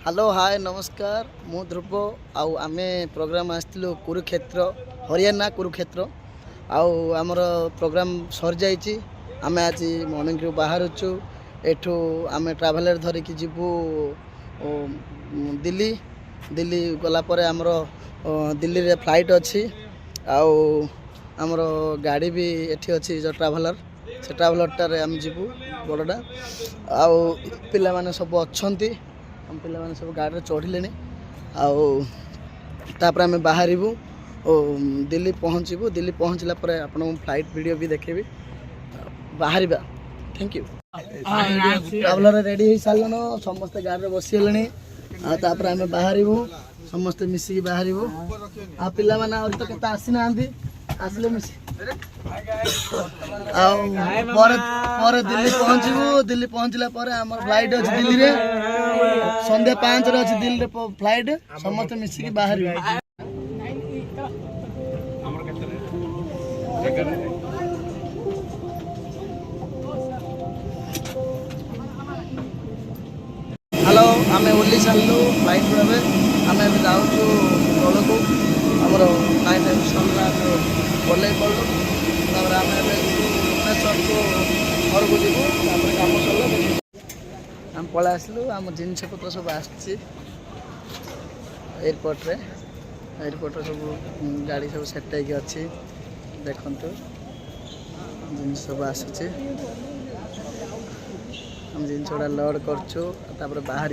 hello hi नमस्कार मु ध्रुव आउ आमे प्रोग्राम आसलु कुरुक्षेत्र हरियाणा कुरुक्षेत्र आउ आमर प्रोग्राम सर जाइए आम आज मॉर्निंग रू बाहर एठू आम ट्राभेलर धरिकी जीवु दिल्ली दिल्ली गलापर आमर दिल्ली रे फ्लाइट अच्छी आउ आमर गाड़ी भी एठी अच्छी जो ट्राभेलर से ट्राभेलरटारे आम जीवु बड़टा आउ पिला माने सब अच्छंती हम पिला माने सब गाड़ी चढ़िले आउे आम बाहर दिल्ली पहुँचबू दिल्ली पहुँचला आपन फ्लाइट वीडियो भी देखेबी बाहर थैंक यू ट्राभेलर रेडी हो सारे समस्ते गाड़ी में बसीगले आम बाहर समस्ते मिसिकी बाहर आ पिला माने तो केते आसी ना आसले मिसी दिल्ली पहुँचला आम फ्लाइट अच्छे दिल्ली रे संध्या 5 रे अच्छे दिल्ली रे फ्लाइट समस्त मिसिकी बाहर हेलो आम ओल्ली सारू फ्लाइट रे आम जाऊँ तौक आमर नाइट सरला बोल पड़ू आम भुवनेश्वर को घर को जीवु कम सरला आम पलि आसलु आम जिनस पत्र सब एयरपोर्ट रे सब गाड़ी सब सेट अच्छी देखु जिन सब आसुचे हम जिन गुड़ा लोड कर बाहर